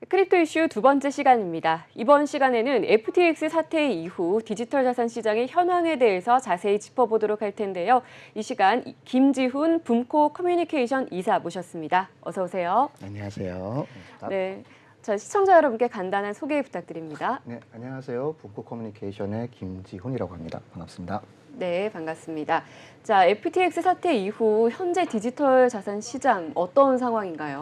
크립토 이슈 두 번째 시간입니다. 이번 시간에는 FTX 사태 이후 디지털 자산 시장의 현황에 대해서 자세히 짚어보도록 할 텐데요. 이 시간 김지훈 붐코 커뮤니케이션 이사 모셨습니다. 어서 오세요. 안녕하세요. 네, 자, 시청자 여러분께 간단한 소개 부탁드립니다. 네, 안녕하세요. 붐코 커뮤니케이션의 김지훈이라고 합니다. 반갑습니다. 네, 반갑습니다. 자, FTX 사태 이후 현재 디지털 자산 시장 어떤 상황인가요?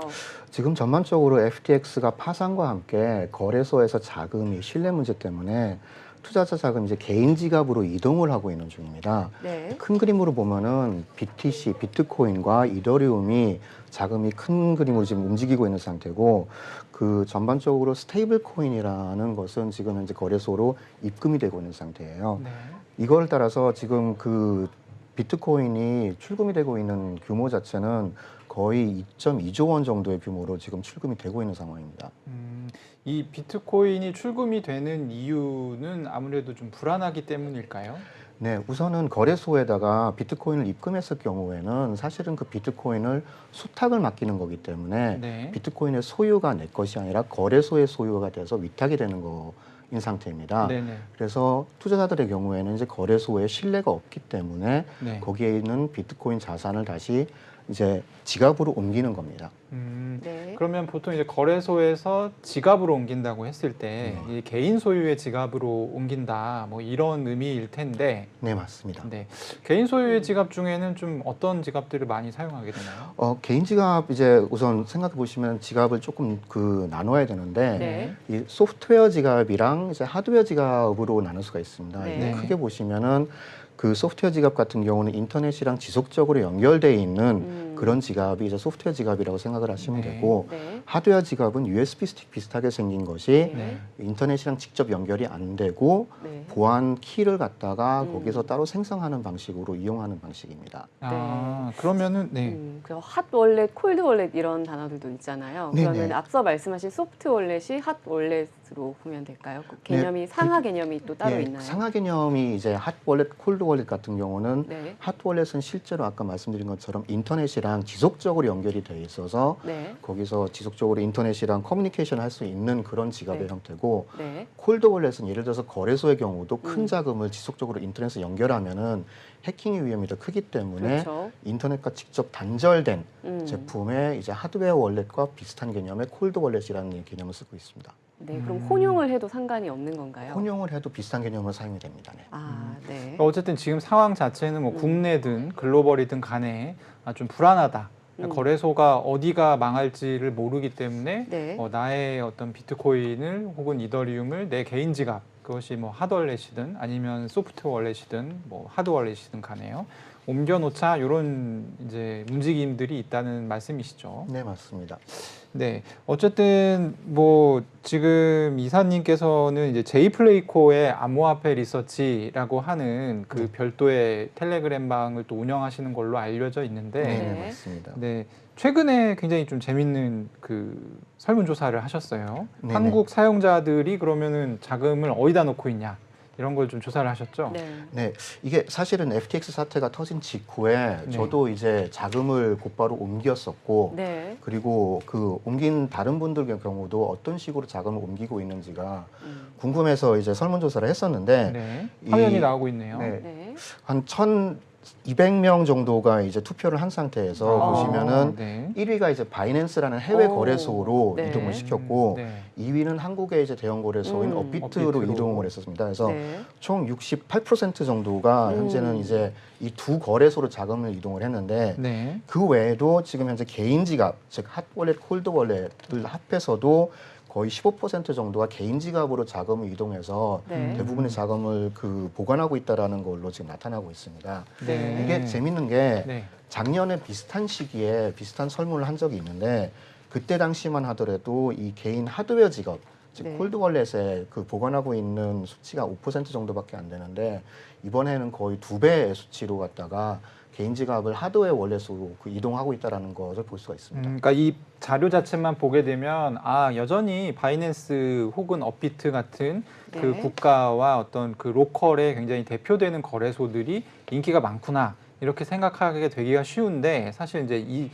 지금 전반적으로 FTX가 파산과 함께 거래소에서 자금이 신뢰 문제 때문에 투자자 자금이 이제 개인 지갑으로 이동을 하고 있는 중입니다. 네. 큰 그림으로 보면은 BTC, 비트코인과 이더리움이 자금이 큰 그림으로 지금 움직이고 있는 상태고, 그 전반적으로 스테이블 코인이라는 것은 지금 현재 거래소로 입금이 되고 있는 상태예요. 네. 이걸 따라서 지금 그 비트코인이 출금이 되고 있는 규모 자체는 거의 2.2조 원 정도의 규모로 지금 출금이 되고 있는 상황입니다. 이 비트코인이 출금이 되는 이유는 아무래도 좀 불안하기 때문일까요? 네, 우선은 거래소에다가 비트코인을 입금했을 경우에는 사실은 그 비트코인을 수탁을 맡기는 거기 때문에 네. 비트코인의 소유가 내 것이 아니라 거래소의 소유가 돼서 위탁이 되는 거인 상태입니다. 네네. 그래서 투자자들의 경우에는 이제 거래소에 신뢰가 없기 때문에 네. 거기에 있는 비트코인 자산을 다시 이제 지갑으로 옮기는 겁니다. 네. 그러면 보통 이제 거래소에서 지갑으로 옮긴다고 했을 때 이 개인 소유의 지갑으로 옮긴다 뭐 이런 의미일 텐데, 네, 맞습니다. 네. 개인 소유의 지갑 중에는 좀 어떤 지갑들을 많이 사용하게 되나요? 개인 지갑 이제 우선 생각해 보시면 지갑을 조금 나눠야 되는데 네. 이 소프트웨어 지갑이랑 이제 하드웨어 지갑으로 나눌 수가 있습니다. 네. 이게 크게 보시면은 그 소프트웨어 지갑 같은 경우는 인터넷이랑 지속적으로 연결돼 있는 그런 지갑이 이제 소프트웨어 지갑이라고 생각을 하시면 네. 되고, 네. 하드웨어 지갑은 USB 스틱 비슷하게 생긴 것이 네. 인터넷이랑 직접 연결이 안 되고 네. 보안 키를 갖다가 거기서 따로 생성하는 방식으로 이용하는 방식입니다. 아, 그러면은 그 핫 월렛, 콜드 월렛 이런 단어들도 있잖아요. 네네. 그러면 앞서 말씀하신 소프트 월렛이 핫 월렛으로 보면 될까요? 그 개념이 상하 개념이 또 따로 예, 있나요? 상하 개념이 이제 핫 월렛, 콜드 월렛 같은 경우는 네. 핫 월렛은 실제로 아까 말씀드린 것처럼 인터넷이랑 지속적으로 연결이 돼 있어서 네. 거기서 지속적으로 인터넷이랑 커뮤니케이션 할 수 있는 그런 지갑의 네. 형태고, 네. 콜드 월렛은 예를 들어서 거래소의 경우도 큰 음. 자금을 지속적으로 인터넷에 연결하면은 해킹의 위험이 더 크기 때문에 그렇죠. 인터넷과 직접 단절된 음. 제품의 이제 하드웨어 월렛과 비슷한 개념의 콜드 월렛이라는 개념을 쓰고 있습니다. 네. 그럼 혼용을 해도 상관이 없는 건가요? 혼용을 해도 비슷한 개념으로 사용이 됩니다. 네. 아, 네. 어쨌든 지금 상황 자체는 뭐 국내든 글로벌이든 간에 좀 불안하다. 거래소가 어디가 망할지를 모르기 때문에 네. 나의 어떤 비트코인을 혹은 이더리움을 내 개인 지갑, 그것이 뭐 하드 월렛이든 아니면 소프트 월렛이든 뭐 하드 월렛이든 간에요. 옮겨놓자 이런 이제 움직임들이 있다는 말씀이시죠. 네, 맞습니다. 네, 어쨌든 뭐 지금 이사님께서는 이제 제이플레이코의 암호화폐 리서치라고 하는 그 별도의 텔레그램 방을 또 운영하시는 걸로 알려져 있는데, 네, 네. 네, 맞습니다. 네, 최근에 굉장히 좀 재밌는 그 설문조사를 하셨어요. 네네. 한국 사용자들이 그러면은 자금을 어디다 놓고 있냐 이런 걸 좀 조사를 하셨죠. 네. 네, 이게 사실은 FTX 사태가 터진 직후에 네. 저도 이제 자금을 곧바로 옮겼었고, 네. 그리고 그 옮긴 다른 분들의 경우도 어떤 식으로 자금을 옮기고 있는지가 궁금해서 이제 설문조사를 했었는데, 네, 이- 화면이 나오고 있네요. 네, 네. 한 1,200명 정도가 이제 투표를 한 상태에서 아, 보시면은 네. 1위가 이제 바이낸스라는 해외 오, 거래소로 네. 이동을 시켰고, 네. 2위는 한국의 이제 대형 거래소인 업비트로 업비트로. 이동을 했었습니다. 그래서 네. 총 68% 정도가 현재는 이제 이 두 거래소로 자금을 이동을 했는데, 네. 그 외에도 지금 현재 개인 지갑, 즉 핫월렛, 콜드월렛을 합해서도 거의 15% 정도가 개인 지갑으로 자금을 이동해서 네. 대부분의 자금을 그 보관하고 있다라는 걸로 지금 나타나고 있습니다. 네. 이게 재밌는 게 네. 작년에 비슷한 시기에 비슷한 설문을 한 적이 있는데, 그때 당시만 하더라도 이 개인 하드웨어 지갑, 즉 네. 콜드월렛에 그 보관하고 있는 수치가 5% 정도밖에 안 되는데, 이번에는 거의 2배의 수치로 갖다가 개인 지갑을 하드웨어 월렛으로 그 이동하고 있다라는 것을 볼 수가 있습니다. 그러니까 이 자료 자체만 보게 되면 여전히 바이낸스 혹은 업비트 같은 그 네. 국가와 어떤 그 로컬에 굉장히 대표되는 거래소들이 인기가 많구나 이렇게 생각하게 되기가 쉬운데, 사실 이제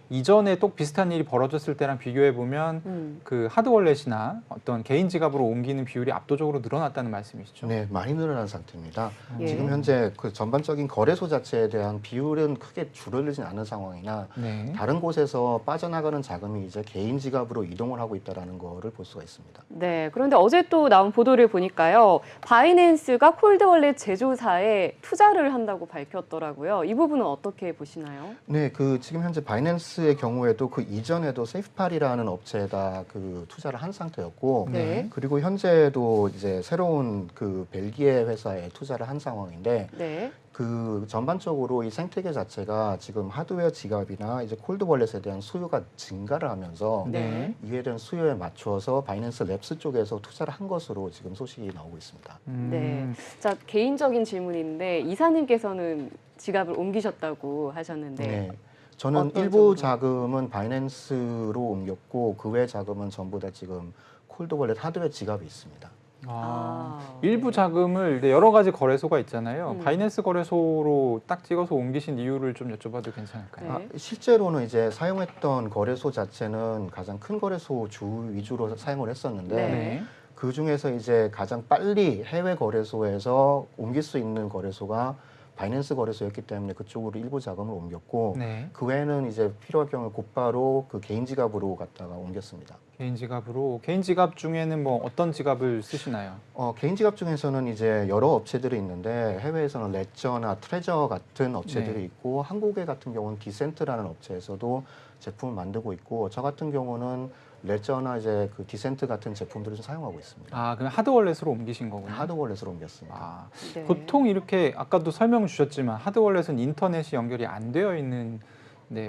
이전에 또 비슷한 일이 벌어졌을 때랑 비교해 보면 그 하드월렛이나 어떤 개인 지갑으로 옮기는 비율이 압도적으로 늘어났다는 말씀이시죠? 네, 많이 늘어난 상태입니다. 예. 지금 현재 그 전반적인 거래소 자체에 대한 비율은 크게 줄어들진 않은 상황이나 네. 다른 곳에서 빠져나가는 자금이 이제 개인 지갑으로 이동을 하고 있다는 거를 볼 수가 있습니다. 네, 그런데 어제 또 나온 보도를 보니까요. 바이낸스가 콜드월렛 제조사에 투자를 한다고 밝혔더라고요. 이 부분은 어떻게 보시나요? 네, 그 지금 현재 바이낸스의 경우에도 그 이전에도 세이프팔이라는 업체에다 그 투자를 한 상태였고, 네. 그리고 현재도 이제 새로운 그 벨기에 회사에 투자를 한 상황인데, 네. 그 전반적으로 이 생태계 자체가 지금 하드웨어 지갑이나 이제 콜드월렛에 대한 수요가 증가를 하면서 네. 이에 대한 수요에 맞춰서 바이낸스 랩스 쪽에서 투자를 한 것으로 지금 소식이 나오고 있습니다. 네. 자, 개인적인 질문인데 이사님께서는 지갑을 옮기셨다고 하셨는데 네. 저는 어떤 일부 정도? 자금은 바이낸스로 옮겼고 그 외 자금은 전부 다 지금 콜드월렛 하드웨어 지갑에 있습니다. 일부 네. 자금을 여러 가지 거래소가 있잖아요. 음. 바이낸스 거래소로 딱 찍어서 옮기신 이유를 좀 여쭤봐도 괜찮을까요? 네. 실제로는 이제 사용했던 거래소 자체는 가장 큰 거래소 주 위주로 사용을 했었는데 네. 그 중에서 이제 가장 빨리 해외 거래소에서 옮길 수 있는 거래소가 바이낸스 거래소였기 때문에 그쪽으로 일부 자금을 옮겼고 네. 그 외에는 이제 필요할 경우에 곧바로 그 개인 지갑으로 갖다가 옮겼습니다. 개인 지갑으로. 개인 지갑 중에는 뭐 어떤 지갑을 쓰시나요? 개인 지갑 중에서는 이제 여러 업체들이 있는데 해외에서는 레저나 트레저 같은 업체들이 네. 있고 한국에 같은 경우는 디센트라는 업체에서도 제품을 만들고 있고 저 같은 경우는 레저나 이제 그 디센트 같은 제품들을 좀 사용하고 있습니다. 아, 그럼 하드월렛으로 옮기신 거군요. 하드월렛으로 옮겼습니다. 아, 네. 보통 이렇게 아까도 설명 주셨지만 하드월렛은 인터넷이 연결이 안 되어 있는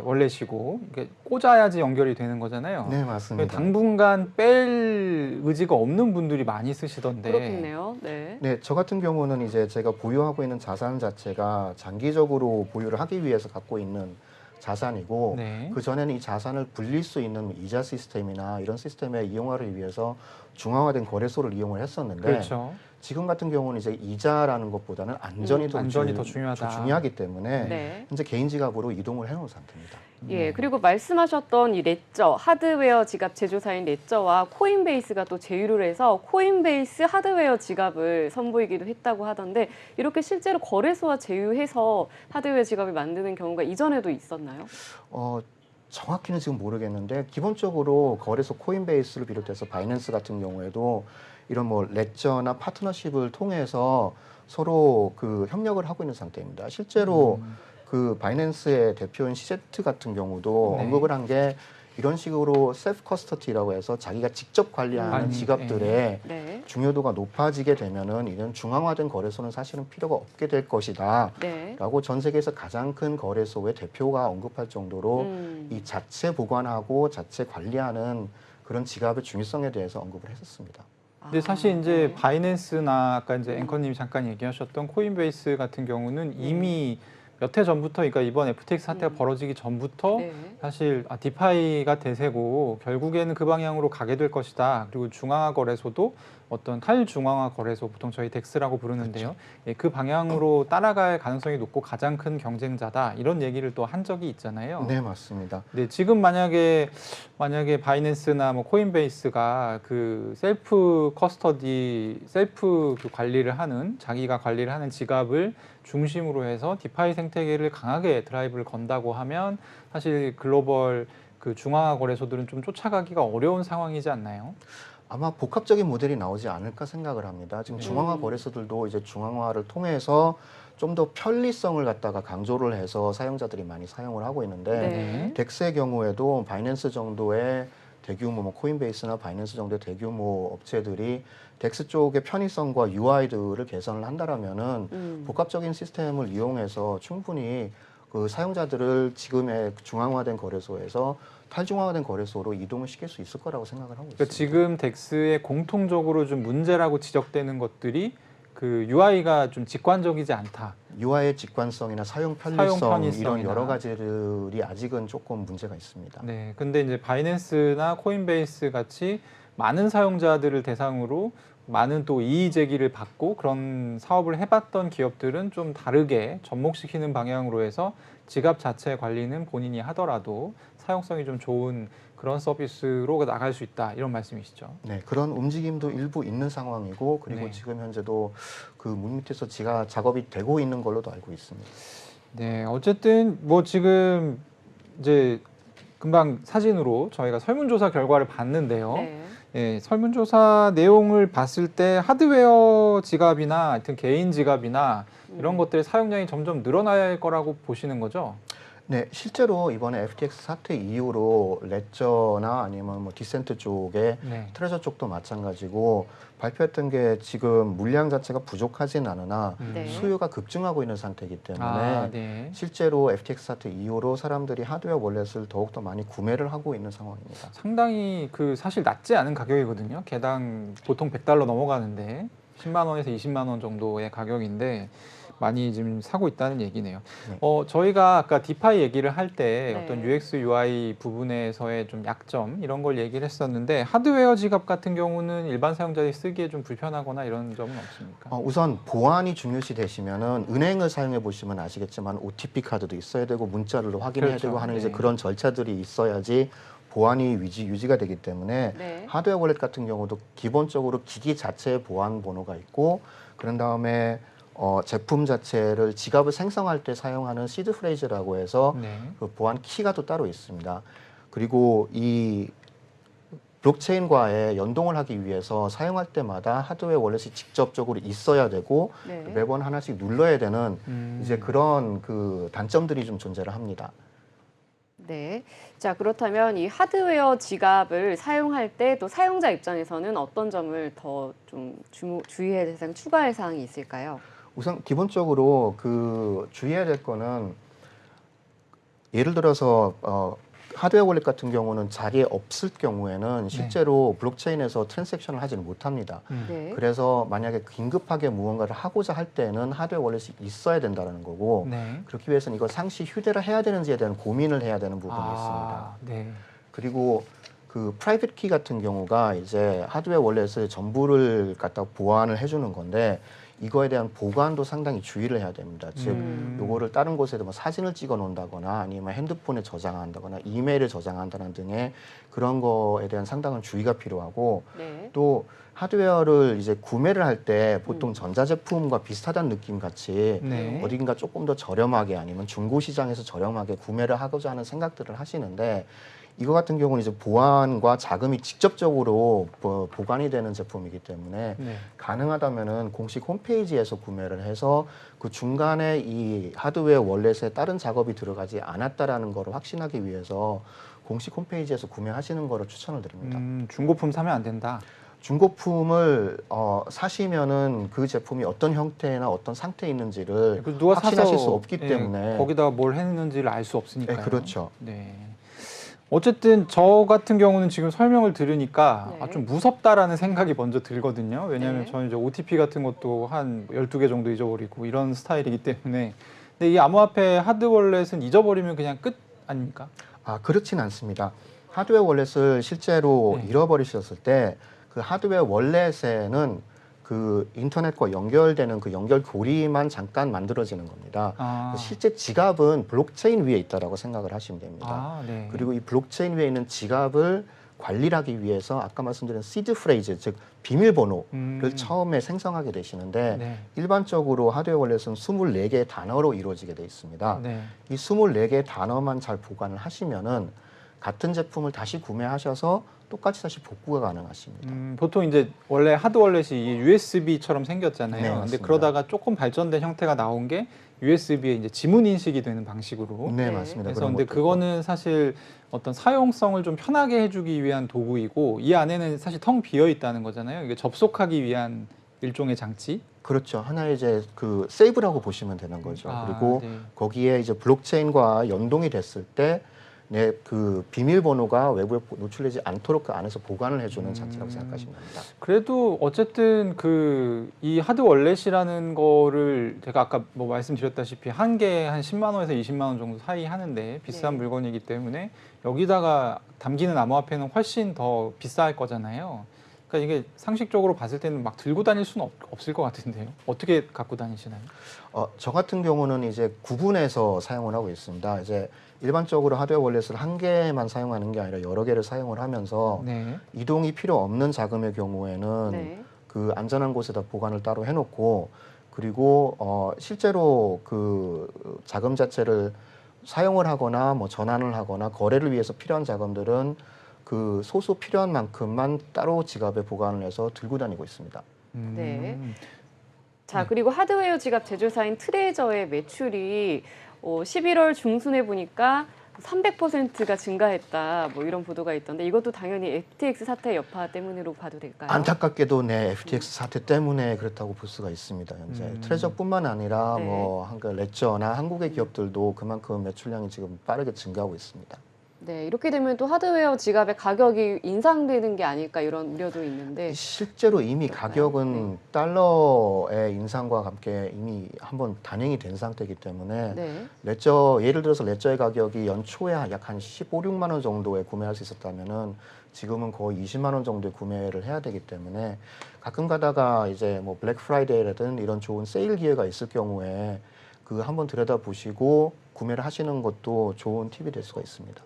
월렛이고 이게 꽂아야지 연결이 되는 거잖아요. 네, 맞습니다. 당분간 뺄 의지가 없는 분들이 많이 쓰시던데. 그렇겠네요. 네. 네, 저 같은 경우는 이제 제가 보유하고 있는 자산 자체가 장기적으로 보유를 하기 위해서 갖고 있는 자산이고 네. 그 전에는 이 자산을 불릴 수 있는 이자 시스템이나 이런 시스템의 이용화를 위해서 중앙화된 거래소를 이용을 했었는데 그렇죠. 지금 같은 경우는 이제 이자라는 것보다는 안전이 안전이 더 중요하다. 중요하기 때문에 네. 현재 개인 지갑으로 이동을 해놓은 상태입니다. 예, 그리고 말씀하셨던 이 레저, 하드웨어 지갑 제조사인 레저와 코인베이스가 또 제휴를 해서 코인베이스 하드웨어 지갑을 선보이기도 했다고 하던데 이렇게 실제로 거래소와 제휴해서 하드웨어 지갑을 만드는 경우가 이전에도 있었나요? 정확히는 지금 모르겠는데 기본적으로 거래소 코인베이스를 비롯해서 바이낸스 같은 경우에도 이런 뭐 레저나 파트너십을 통해서 서로 그 협력을 하고 있는 상태입니다. 실제로 그 바이낸스의 대표인 시제트 같은 경우도 네. 언급을 한 게 이런 식으로 셀프 커스터디라고 해서 자기가 직접 관리하는 지갑들의 네. 중요도가 높아지게 되면은 이런 중앙화된 거래소는 사실은 필요가 없게 될 것이다. 네. 라고 전 세계에서 가장 큰 거래소의 대표가 언급할 정도로 이 자체 보관하고 자체 관리하는 그런 지갑의 중요성에 대해서 언급을 했었습니다. 근데 사실 이제 네. 바이낸스나 아까 이제 앵커님이 잠깐 얘기하셨던 코인베이스 같은 경우는 이미 몇 해 전부터, 그러니까 이번 FTX 사태가 벌어지기 전부터 네. 사실 디파이가 대세고 결국에는 그 방향으로 가게 될 것이다. 그리고 중앙화 거래소도 어떤 탈중앙화 거래소, 보통 저희 덱스라고 부르는데요. 예, 그 방향으로 따라갈 가능성이 높고 가장 큰 경쟁자다. 이런 얘기를 또 한 적이 있잖아요. 네, 맞습니다. 네, 지금 만약에 바이낸스나 뭐 코인베이스가 그 셀프 커스터디, 셀프 그 관리를 하는, 자기가 관리를 하는 지갑을 중심으로 해서 디파이 생태계를 강하게 드라이브를 건다고 하면 사실 글로벌 그 중앙화 거래소들은 좀 쫓아가기가 어려운 상황이지 않나요? 아마 복합적인 모델이 나오지 않을까 생각을 합니다. 지금 중앙화 거래소들도 이제 중앙화를 통해서 좀 더 편리성을 갖다가 강조를 해서 사용자들이 많이 사용을 하고 있는데 네. 덱스의 경우에도 바이낸스 정도의 대규모 뭐 코인베이스나 바이낸스 정도의 대규모 업체들이 덱스 쪽의 편의성과 UI들을 개선을 한다라면은 복합적인 시스템을 이용해서 충분히 그 사용자들을 지금의 중앙화된 거래소에서 탈중앙화된 거래소로 이동을 시킬 수 있을 거라고 생각을 하고 있습니다. 그러니까 지금 덱스에 공통적으로 좀 문제라고 지적되는 것들이 그 UI가 좀 직관적이지 않다. UI의 직관성이나 사용 편리성 편의성이나. 이런 여러 가지들이 아직은 조금 문제가 있습니다. 네, 근데 이제 바이낸스나 코인베이스 같이 많은 사용자들을 대상으로 많은 또 이의 제기를 받고 그런 사업을 해봤던 기업들은 좀 다르게 접목시키는 방향으로 해서 지갑 자체 관리는 본인이 하더라도 사용성이 좀 좋은 그런 서비스로 나갈 수 있다 이런 말씀이시죠? 네, 그런 움직임도 일부 있는 상황이고 그리고 네. 지금 현재도 그 물밑에서 작업이 되고 있는 걸로도 알고 있습니다. 네, 어쨌든 뭐 지금 이제 금방 사진으로 저희가 설문조사 결과를 봤는데요. 네. 예, 설문조사 내용을 봤을 때 하드웨어 지갑이나 하여튼 개인 지갑이나 이런 것들의 사용량이 점점 늘어날 거라고 보시는 거죠? 네, 실제로 이번에 FTX 사태 이후로 레저나 아니면 뭐 디센트 쪽에 네. 트레저 쪽도 마찬가지고 발표했던 게 지금 물량 자체가 부족하진 않으나 네. 수요가 급증하고 있는 상태이기 때문에 네. 실제로 FTX 사태 이후로 사람들이 하드웨어 월렛을 더욱더 많이 구매를 하고 있는 상황입니다. 상당히 그 사실 낮지 않은 가격이거든요. 개당 보통 $100 넘어가는데 10만 원에서 20만 원 정도의 가격인데 많이 지금 사고 있다는 얘기네요. 네. 저희가 아까 디파이 얘기를 할 때 네. 어떤 UX, UI 부분에서의 좀 약점 이런 걸 얘기를 했었는데 하드웨어 지갑 같은 경우는 일반 사용자들이 쓰기에 좀 불편하거나 이런 점은 없습니까? 우선 보안이 중요시 되시면은 은행을 사용해 보시면 아시겠지만 OTP 카드도 있어야 되고 문자를 확인해야 그렇죠. 되고 하는 네. 이제 그런 절차들이 있어야지 보안이 유지가 되기 때문에 네. 하드웨어 월렛 같은 경우도 기본적으로 기기 자체에 보안 번호가 있고 그런 다음에 제품 자체를 지갑을 생성할 때 사용하는 시드 프레이즈라고 해서 네. 그 보안 키가 또 따로 있습니다. 그리고 이 블록체인과의 연동을 하기 위해서 사용할 때마다 하드웨어 월렛이 직접적으로 있어야 되고 네. 매번 하나씩 눌러야 되는 이제 음. 그런 그 단점들이 좀 존재를 합니다. 네. 자, 그렇다면 이 하드웨어 지갑을 사용할 때 또 사용자 입장에서는 어떤 점을 더 좀 주의해야 될 사항, 추가할 사항이 있을까요? 우선 기본적으로 그 주의해야 될 거는 예를 들어서 하드웨어 월렛 같은 경우는 자리에 없을 경우에는 실제로 블록체인에서 트랜잭션을 하지는 못합니다. 네. 그래서 만약에 긴급하게 무언가를 하고자 할 때는 하드웨어 월렛이 있어야 된다는 거고 네. 그렇기 위해서는 이걸 상시 휴대를 해야 되는지에 대한 고민을 해야 되는 부분이 있습니다. 네. 그리고 그 프라이빗 키 같은 경우가 이제 하드웨어 월렛의 전부를 갖다 보완을 해주는 건데 이거에 대한 보관도 상당히 주의를 해야 됩니다. 즉 요거를 다른 곳에 뭐 사진을 찍어 놓는다거나 아니면 핸드폰에 저장한다거나 이메일에 저장한다는 등의 그런 거에 대한 상당한 주의가 필요하고 네. 또 하드웨어를 이제 구매를 할 때 보통 전자제품과 비슷하다는 느낌 같이 네. 어딘가 조금 더 저렴하게 아니면 중고 시장에서 저렴하게 구매를 하고자 하는 생각들을 하시는데 이거 같은 경우는 이제 보안과 자금이 직접적으로 보관이 되는 제품이기 때문에 네. 가능하다면은 공식 홈페이지에서 구매를 해서 그 중간에 이 하드웨어 월렛에 다른 작업이 들어가지 않았다라는 거를 확신하기 위해서 공식 홈페이지에서 구매하시는 거를 추천을 드립니다. 중고품 사면 안 된다. 중고품을 사시면은 그 제품이 어떤 형태나 어떤 상태에 있는지를 그 누가 확신하실 사서 수 없기 예, 때문에 거기다가 뭘 했는지를 알 수 없으니까요. 네, 그렇죠. 네. 어쨌든 저 같은 경우는 지금 설명을 들으니까 네. 좀 무섭다라는 생각이 먼저 들거든요. 왜냐하면 네. 저는 이제 OTP 같은 것도 한 12개 정도 잊어버리고 이런 스타일이기 때문에 근데 이 암호화폐 하드월렛은 잊어버리면 그냥 끝 아닙니까? 그렇진 않습니다. 하드웨어 월렛을 실제로 네. 잃어버리셨을 때 그 하드웨어 월렛에는 그 인터넷과 연결되는 그 연결고리만 잠깐 만들어지는 겁니다. 실제 지갑은 블록체인 위에 있다라고 생각을 하시면 됩니다. 네. 그리고 이 블록체인 위에 있는 지갑을 관리를 하기 위해서 아까 말씀드린 시드 프레이즈, 즉 비밀번호를 처음에 생성하게 되시는데 네. 일반적으로 하드웨어 월렛은 24개의 단어로 이루어지게 돼 있습니다. 네. 이 24개의 단어만 잘 보관을 하시면은 같은 제품을 다시 구매하셔서 똑같이 다시 복구가 가능하십니다. 보통 이제 원래 하드월렛이 USB처럼 생겼잖아요. 네, 근데 맞습니다. 그러다가 조금 발전된 형태가 나온 게 USB에 이제 지문 인식이 되는 방식으로. 네, 네. 맞습니다. 그래서 그런 근데 것도 그거는 사실 어떤 사용성을 좀 편하게 해주기 위한 도구이고 이 안에는 사실 텅 비어 있다는 거잖아요. 이게 접속하기 위한 일종의 장치. 그렇죠. 하나의 이제 그 세이브라고 보시면 되는 거죠. 그리고 네. 거기에 이제 블록체인과 연동이 됐을 때 그 비밀번호가 외부에 노출되지 않도록 그 안에서 보관을 해주는 장치라고 생각하시면 됩니다. 그래도 어쨌든 그 이 하드월렛이라는 거를 제가 아까 뭐 말씀드렸다시피 한 개에 한 10만 원에서 20만 원 정도 사이 하는데 비싼 네. 물건이기 때문에 여기다가 담기는 암호화폐는 훨씬 더 비쌀 거잖아요. 그러니까 이게 상식적으로 봤을 때는 막 들고 다닐 수는 없을 것 같은데요. 어떻게 갖고 다니시나요? 저 같은 경우는 이제 구분해서 사용을 하고 있습니다. 이제 일반적으로 하드웨어 월렛을 한 개만 사용하는 게 아니라 여러 개를 사용을 하면서 네. 이동이 필요 없는 자금의 경우에는 네. 그 안전한 곳에다 보관을 따로 해놓고, 그리고 실제로 그 자금 자체를 사용을 하거나 뭐 전환을 하거나 거래를 위해서 필요한 자금들은 그 소수 필요한 만큼만 따로 지갑에 보관을 해서 들고 다니고 있습니다. 네. 자, 네. 그리고 하드웨어 지갑 제조사인 트레저의 매출이 11월 중순에 보니까 300%가 증가했다. 뭐 이런 보도가 있던데 이것도 당연히 FTX 사태 여파 때문으로 봐도 될까요? 안타깝게도 FTX 사태 때문에 그렇다고 볼 수가 있습니다. 현재 트레저뿐만 아니라 네. 뭐 레저나 한국의 기업들도 그만큼 매출량이 지금 빠르게 증가하고 있습니다. 네, 이렇게 되면 또 하드웨어 지갑의 가격이 인상되는 게 아닐까 이런 우려도 있는데 실제로 이미 그럴까요? 가격은 달러의 인상과 함께 이미 한번 단행이 된 상태이기 때문에 네. 레저, 예를 들어서 레저의 가격이 연초에 약 한 15, 16만 원 정도에 구매할 수 있었다면은 지금은 거의 20만 원 정도에 구매를 해야 되기 때문에 가끔 가다가 이제 뭐 블랙 프라이데이라든 이런 좋은 세일 기회가 있을 경우에 그 한번 들여다보시고 구매를 하시는 것도 좋은 팁이 될 수가 있습니다.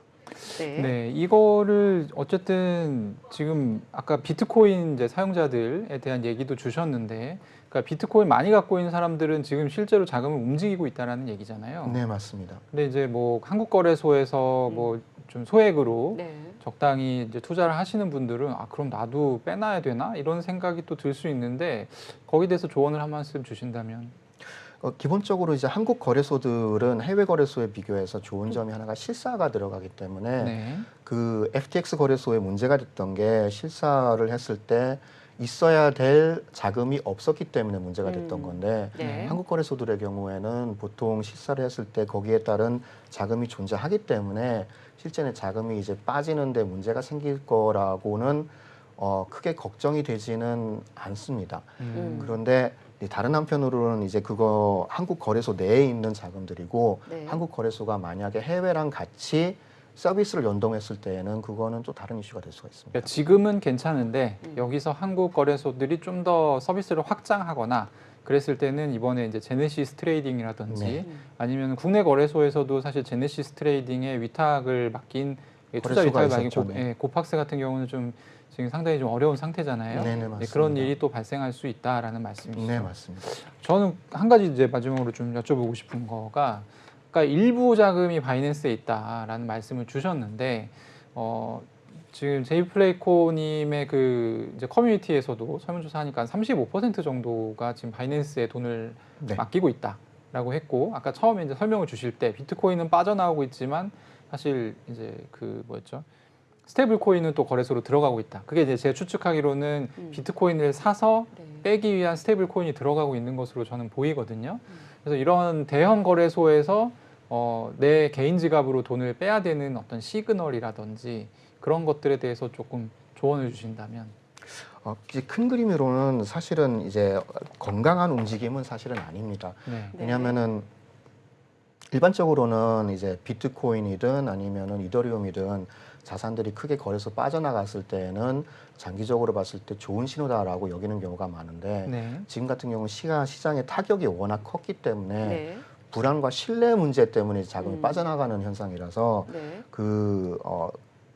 네. 네, 이거를 어쨌든 지금 아까 비트코인 이제 사용자들에 대한 얘기도 주셨는데, 그러니까 비트코인 많이 갖고 있는 사람들은 지금 실제로 자금을 움직이고 있다라는 얘기잖아요. 네, 맞습니다. 근데 이제 뭐 한국거래소에서 뭐 좀 소액으로 네. 적당히 이제 투자를 하시는 분들은 아 그럼 나도 빼놔야 되나 이런 생각이 또 들 수 있는데 거기에 대해서 조언을 한 말씀 주신다면. 기본적으로 이제 한국 거래소들은 해외 거래소에 비교해서 좋은 점이 하나가 실사가 들어가기 때문에 네. 그 FTX 거래소에 문제가 됐던 게 실사를 했을 때 있어야 될 자금이 없었기 때문에 문제가 됐던 건데 네. 한국 거래소들의 경우에는 보통 실사를 했을 때 거기에 따른 자금이 존재하기 때문에 실제는 자금이 이제 빠지는데 문제가 생길 거라고는 크게 걱정이 되지는 않습니다. 그런데 다른 한편으로는 이제 그거 한국 거래소 내에 있는 자금들이고 네. 한국 거래소가 만약에 해외랑 같이 서비스를 연동했을 때에는 그거는 또 다른 이슈가 될 수가 있습니다. 그러니까 지금은 괜찮은데 여기서 한국 거래소들이 좀 더 서비스를 확장하거나 그랬을 때는 이번에 이제 제네시스 트레이딩이라든지 네. 아니면 국내 거래소에서도 사실 제네시스 트레이딩에 위탁을 맡긴 투자 거래소가 위탁을 맡긴 있었죠. 네. 고팍스 같은 경우는 좀 지금 상당히 좀 어려운 상태잖아요. 네네, 맞습니다. 그런 일이 또 발생할 수 있다라는 말씀이시죠. 네, 맞습니다. 저는 한 가지 이제 마지막으로 좀 여쭤보고 싶은 거가, 그러니까 일부 자금이 바이낸스에 있다라는 말씀을 주셨는데, 지금 제이플레이코님의 그 이제 커뮤니티에서도 설문조사하니까 35% 정도가 지금 바이낸스에 돈을 네. 맡기고 있다라고 했고, 아까 처음에 이제 설명을 주실 때 비트코인은 빠져나오고 있지만 사실 이제 그 뭐였죠? 스테이블 코인은 또 거래소로 들어가고 있다. 그게 이제 제가 추측하기로는 비트코인을 사서 네. 빼기 위한 스테이블 코인이 들어가고 있는 것으로 저는 보이거든요. 그래서 이런 대형 거래소에서 내 개인 지갑으로 돈을 빼야 되는 어떤 시그널이라든지 그런 것들에 대해서 조금 조언을 주신다면. 이제 큰 그림으로는 사실은 이제 건강한 움직임은 사실은 아닙니다. 네. 왜냐하면은 일반적으로는 이제 비트코인이든 아니면은 이더리움이든 자산들이 크게 거래소 빠져나갔을 때는 장기적으로 봤을 때 좋은 신호다라고 여기는 경우가 많은데 네. 지금 같은 경우는 시장의 타격이 워낙 컸기 때문에 네. 불안과 신뢰 문제 때문에 자금이 빠져나가는 현상이라서 네.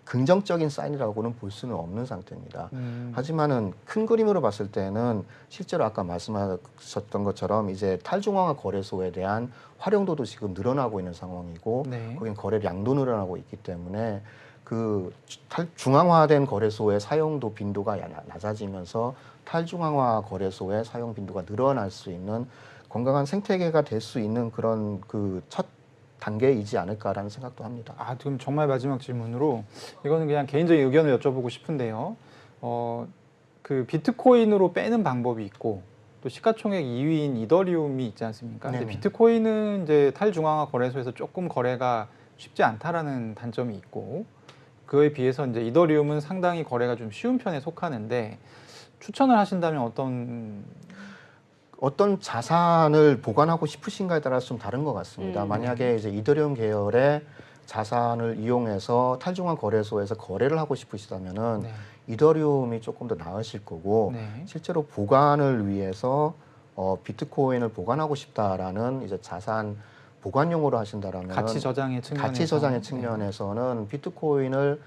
긍정적인 사인이라고는 볼 수는 없는 상태입니다. 하지만은 큰 그림으로 봤을 때는 실제로 아까 말씀하셨던 것처럼 이제 탈중앙화 거래소에 대한 활용도도 지금 늘어나고 있는 상황이고 네. 거긴 거래량도 늘어나고 있기 때문에 그 중앙화된 거래소의 사용도 빈도가 낮아지면서 탈중앙화 거래소의 사용 빈도가 늘어날 수 있는 건강한 생태계가 될 수 있는 그런 그 첫 단계이지 않을까라는 생각도 합니다. 아, 지금 정말 마지막 질문으로 이거는 그냥 개인적인 의견을 여쭤보고 싶은데요. 그 비트코인으로 빼는 방법이 있고 또 시가총액 2위인 이더리움이 있지 않습니까? 근데 네네. 비트코인은 이제 탈중앙화 거래소에서 조금 거래가 쉽지 않다라는 단점이 있고 그에 비해서 이제 이더리움은 상당히 거래가 좀 쉬운 편에 속하는데 추천을 하신다면 어떤 자산을 보관하고 싶으신가에 따라서 좀 다른 것 같습니다. 만약에 이제 이더리움 계열의 자산을 이용해서 탈중앙 거래소에서 거래를 하고 싶으시다면은 네. 이더리움이 조금 더 나으실 거고 네. 실제로 보관을 위해서 비트코인을 보관하고 싶다라는 이제 자산 보관용으로 하신다라면 가치 저장의 측면에서 가치 저장의 네. 측면에서는 비트코인을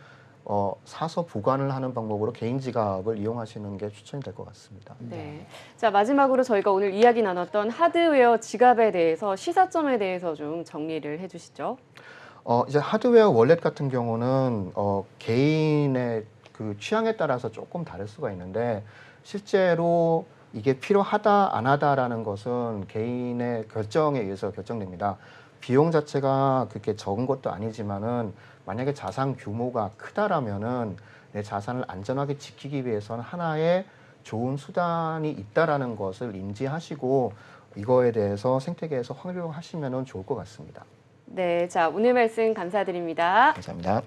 사서 보관을 하는 방법으로 개인 지갑을 이용하시는 게 추천이 될 것 같습니다. 네. 자, 마지막으로 저희가 오늘 이야기 나눴던 하드웨어 지갑에 대해서 시사점에 대해서 좀 정리를 해주시죠. 이제 하드웨어 월렛 같은 경우는 개인의 그 취향에 따라서 조금 다를 수가 있는데 실제로 이게 필요하다 안 하다라는 것은 개인의 결정에 의해서 결정됩니다. 비용 자체가 그렇게 적은 것도 아니지만은 만약에 자산 규모가 크다라면은 내 자산을 안전하게 지키기 위해서는 하나의 좋은 수단이 있다라는 것을 인지하시고 이거에 대해서 생태계에서 활용하시면은 좋을 것 같습니다. 네, 자, 오늘 말씀 감사드립니다. 감사합니다.